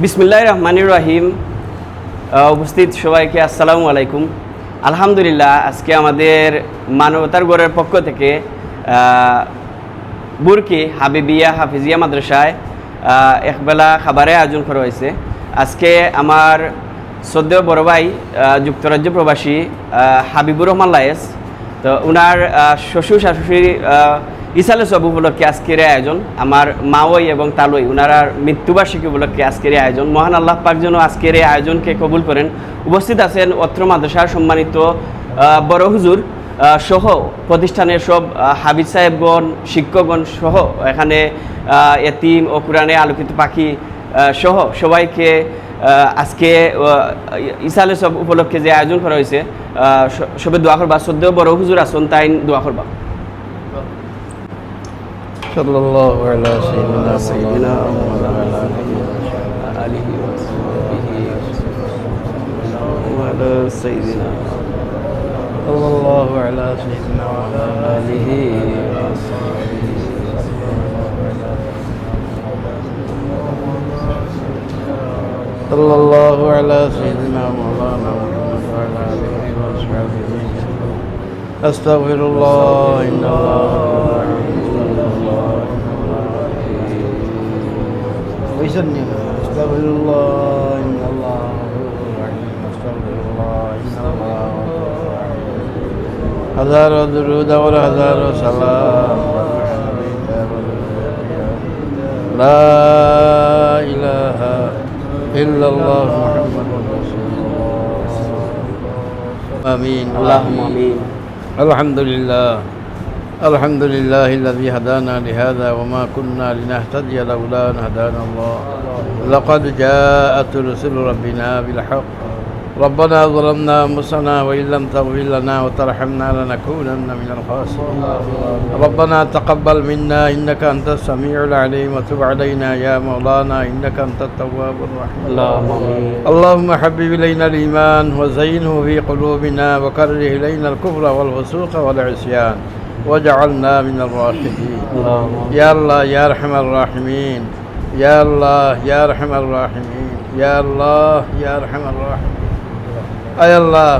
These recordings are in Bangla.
বিসমিল্লাহির রহমানির রহিম। উপস্থিত সবাইকে আসসালামু আলাইকুম। আলহামদুলিল্লাহ, আজকে আমাদের মানবতার গড়ের পক্ষ থেকে বুরকি হাবিবিয়া হাফিজিয়া মাদ্রাসায় একবেলা খাবারের আয়োজন করা হয়েছে। আজকে আমার শ্রদ্ধেয় বড় ভাই যুক্তরাজ্য প্রবাসী হাবিবুর রহমান লায়েস, তো ওনার শ্বশুর শাশুড়ি ইসালে সব উপলক্ষে আজকের আয়োজন। আমার মাওই এবং তালই ওনার মৃত্যুবার্ষিকী উপলক্ষে আজকের আয়োজন। মহান আল্লাহ পাক যেন আজকের এই আয়োজনকে কবুল করেন। উপস্থিত আছেন অত্র মাদ্রাসার সম্মানিত বড় হুজুর সহ প্রতিষ্ঠানের সব হাবিজ সাহেবগণ, শিক্ষকগণ সহ এখানে এতিম ও কোরআনে আলোকিত পাখি সহ সবাইকে আজকে ইসালে সব উপলক্ষে যে আয়োজন করা হয়েছে সবে দোয়া করবা। শ্রদ্ধেয় বড় হুজুর আসুন, তাই দোয়া করবা। সাল্লাল্লাহু আলা সাইয়্যিদিনা সাইয়্যিদিনা সাল্লাল্লাহু আলা সাইয়্যিদিনা ওয়া আলা আলিহি সাল্লাল্লাহু আলা সাইয়্যিদিনা মাওলানা মুহাম্মদ ওয়া আলা আলিহি ওয়া আসহাবিহি আস্তাগফিরুল্লাহ ইন্নাল্লাহ আস্তাগফিরুল্লাহ ইন্নাল্লাহ আস্তাগফিরুল্লাহ ইন্নাল্লাহ হাজারো দুরূদ ওয়া হাজারো সালাম লা ইলাহা ইল্লাল্লাহ মুহাম্মাদুর রাসূলুল্লাহ আমিন আল্লাহুম্মা আমিন। الحمد لله الذي هدانا لهذا وما كنا لنهتدي لولا أن هدانا الله لقد جاءت رسل ربنا بالحق ربنا ظلمنا أنفسنا وإن لم تغفر لنا وترحمنا لنكونن من الخاسرين ربنا تقبل منا إنك أنت السميع العليم وتب علينا يا مولانا إنك أنت التواب الرحيم اللهم حبب إلينا الإيمان وزينه في قلوبنا وكره إلينا الكفر والفسوق والعصيان وجعلنا من الراشدين يا الله يا أرحم الراحمين يا الله يا أرحم الراحمين يا الله يا أرحم الراحمين أي الله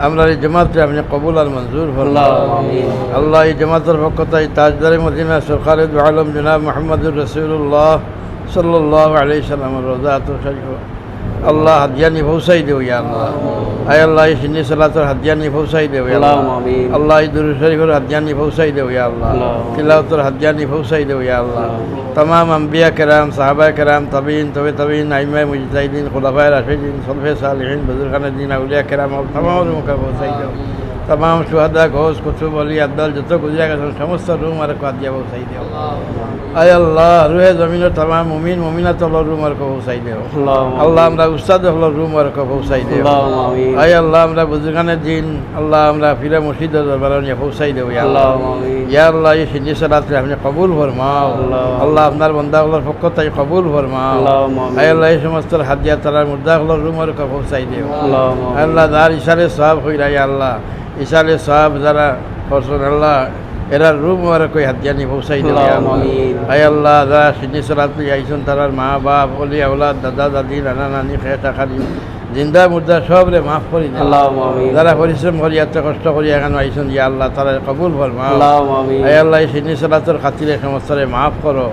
আমরা এই জামাতকে আপনি কবুল আর মঞ্জুর ফরমান। আল্লাহ এই জামাতের পক্ষ থেকে তাজদারে মদিনা সরকারে দু আলম জনাব মুহাম্মদুর রাসূলুল্লাহ সাল্লাল্লাহু আলাইহি সাল্লামের রওজাত শরীফ আল্লাহ হাদিয়ানি পৌঁছাই দেও ইয়া আল্লাহ। আয় আল্লাহ এই সিন্নি সালাতের হাদিয়ানি পৌঁছাই দেও ইয়া আল্লাহ। আল্লাহ এই দুরূদ শরীফের হাদিয়ানি পৌঁছাই দেও ইয়া আল্লাহ। তিলাওয়াতের হাদিয়ানি পৌঁছাই দেও ইয়া আল্লাহ। तमाम अम्बिया कराम, साहबा कराम, तबीन तबीन, आइमा मुजतहिदीन, खुलफाए राशिदीन, सलफ़े सालिहीन, बुजुर्गान दीन, औलिया कराम और तमाम रूम का पहुँचाई दो। तमाम शुहदा, घोष, कुतुब, अली, अब्दल जो गुजरा का समस्त रूम और को दिया पहुँचाई दो। आय अल्लाह रूह ज़मीन और तमाम मुमिन मुमिनात अल्लाह रूम और को पहुँचाई दो। अल्लाह हमरा उस्ताद अल्लाह रूम और को पहुँचाई दो। आय अल्लाह हमरा बुजुर्गान दीन अल्लाह हमरा फिर मुर्शिद दरबार ये पहुँचाई दो या अल्लाह। या अल्लाह ये सिंधी सलात हमने कबूल फरमाओ अल्लाह। আপনার বান্দাগুলোর পক্ষ থেকে কবুল ফরমাও। আয় আল্লাহ এই সমস্ত হাদিয়া তারা মুর্দাগুলোর রুমের কা পৌঁছাই দিও আল্লাহ। যার ইশারে সওয়াব হইরা ইয়া আল্লাহ, ইশারে সওয়াব যারা করছেন আল্লাহ এরা রুম আর কই হাদিয়ানি পৌঁছাই দিও ইয়া আল্লাহ। আয় আল্লাহ যারা সিন্নি সালাত আইছেন তারার মা বাপ, ওলি আওলাদ, দাদা দাদি, নানা নানি, খেতা খালি জিন্দা মুর্দা সবরে মাফ করে দিও। যারা পরিশ্রম করি এত কষ্ট করি এখানে আইসন ইয়া আল্লাহ তারা কবুল ফরমাও। আয় আল্লাহ এই সিন্নি সালাতের খাতিরে সমস্তরে মাফ করো,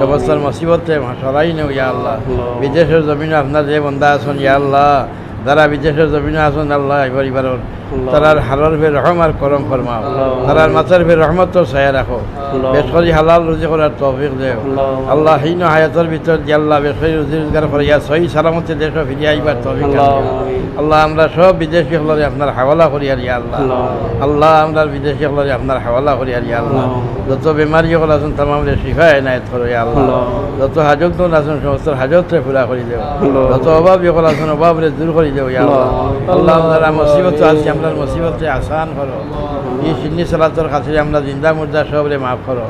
সমস্তর মুসিবতে সরাই নেও ইয়া আল্লাহ। বিদেশের জমিনে আপনার যে বন্দা আছেন ইয়া আল্লাহ, যারা বিদেশের জমিনে আছেন আল্লাহ পরিবারের তারার হালাল ফের রহম আর করম ফরমাও। তারার মাথার ফের রহমত ছায়া রাখো, বেশ করি হালাল রুজি করার তৌফিক দেও আল্লাহ। হীন হায়াতের ভিতর যে আল্লাহ বেশ করি রুজি রোজগার করিয়া সহি সালামতে দেশ ফিরে আইবার তৌফিক আল্লাহ। আমরা সব বিদেশি হলরে আপনার হাওয়ালা করি আর ইয়া আল্লাহ। আল্লাহ আমরা বিদেশি হলরে আপনার হাওয়ালা করি আর ইয়া আল্লাহ। যত বেমারি হল আছেন তামাম শিফা এনায়েত করো ইয়া আল্লাহ। যত হাজত আছেন সমস্ত হাজতরে পুরা করে দেও, যত অভাবী হল আছেন অভাবরে দূর করি দেও ইয়া আল্লাহ আল্লাহ আমরা মুসিবত আছি আমরা মুসিবতে আসান করো এই সিন্নি সালাতর খাতিরে আমরা জিন্দা মুর্দা সবরে মাফ করো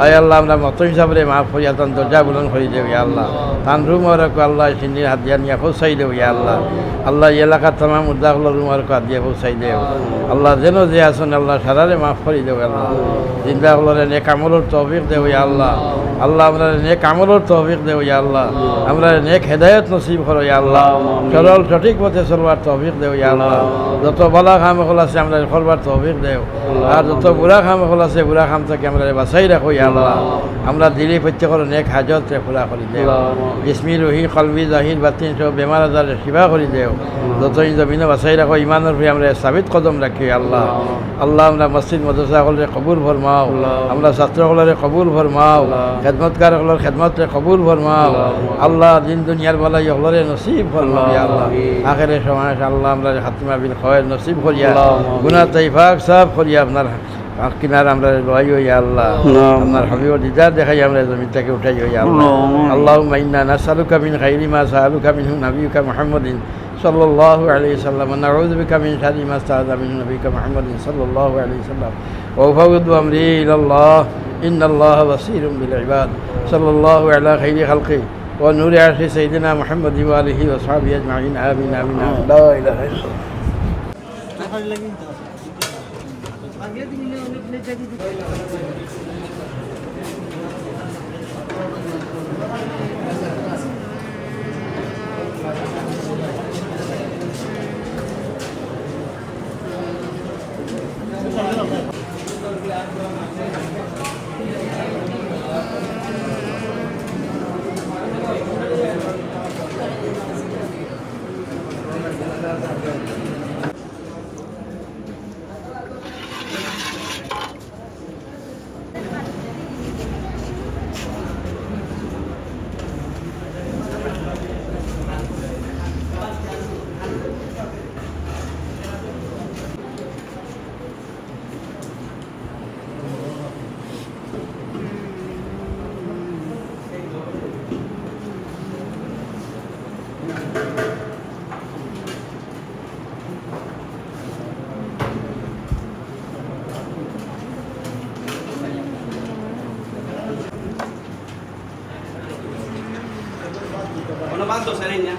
আয় আল্লাহ আমরা মত হিসাবে মাফ করি তান দরজা বুলন করে দেও ইয়া আল্লাহ তান রুম ওরকম আল্লাহ সিন্নির হাত দিয়া নিয়ে পৌঁছাই দেও ইয়া আল্লাহ আল্লাহ এই এলাকার তামাম মুর্দাগুলো রুম ওরকম হাত দিয়ে পৌঁছাই দেও আল্লাহ যেন যে আসুন আল্লাহ সারারে মাফ করে দেও আল্লাহ জিন্দাগুলোরে নেক আমলের তৌফিক দেও ইয়া আল্লাহ আল্লাহ আমরা নেক আমলের তৌফিক দেও ইয়া আল্লাহ আমরা নেক হেদায়েত নসিব করো ইয়া আল্লাহ সরল সঠিক পথে চলবার তৌফিক দেও ইয়া আল্লাহ যত ভালো কাম হল আছে আমরা করবার তৌফিক দেও আর যত বুড়া কাম হল আছে বুড়া কাম থেকে আমরা বাঁচাই রাখো ইয়া আল্লাহ আমরা দিলি প্রত্যেকের নেক হাজত পুরা করে দেও জিসমি রুহি কলবি জাহির বাতিন সব বেমার আজার শিবা করে দেও যতই জমিনে বাঁচাই রাখো ইমানের ভি আমরা সাবিত কদম রাখি আল্লাহ আল্লাহ আমরা মসজিদ মাদ্রাসা হলে কবুল ফরমাও আমরা ছাত্র হলে কবুল ফরমাও খেদমতকার হলের খেদমতে কবুল ফরমাও আল্লাহ দিন দুনিয়ার বেলা হলরে নসিব ফরমাও ইয়া আল্লাহ আখেরে সময় আল্লাহ আমরা খাতিমা বিল খয়ের নসিব করিয়া গুনাহ তাইফাক সব করিয়া আপনার কিনার আমরা লই ইয়া আল্লাহ আপনার হাবিবর দিদার দেখাই আমরা জমিন থেকে উঠাই ইয়া আল্লাহ আল্লাহুম্মা ইন্না নাসআলুকা মিন খাইরি মা সাআলুকা মিনহু নাবিয়ুকা মুহাম্মাদিন সাল্লাল্লাহু আলাইহি ওয়াসাল্লাম ওয়া নাউযু বিকা মিন শাররি মা ইসতাআযা মিনহু নাবিয়ুকা মুহাম্মাদিন সাল্লাল্লাহু আলাইহি ওয়াসাল্লাম ওয়া উফাউযু আমরি ইলাল্লাহ ইন্নাল্লাহা বাসীরুম বিল ইবাদ সাল্লাল্লাহু আলা খাইরি খালকি ওয়া নূরি আরশি সাইয়্যিদিনা মুহাম্মাদি ওয়া আলিহি ওয়া সাহবিহি আজমাইন আমিন আমিন লা ইলাহা ইল্লাল্লাহ Bando serenya.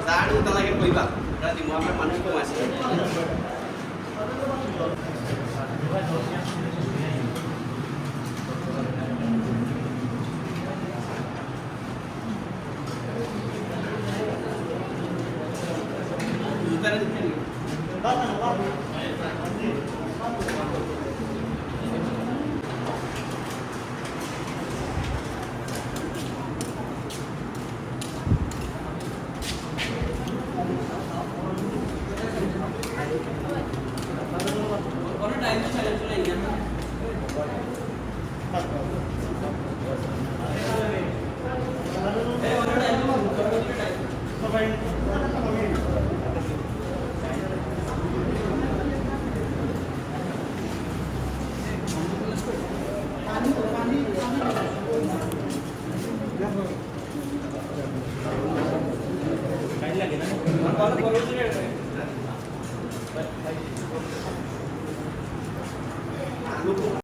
Saan kita lagi kuiba. Berarti mau apa manusia kok masih.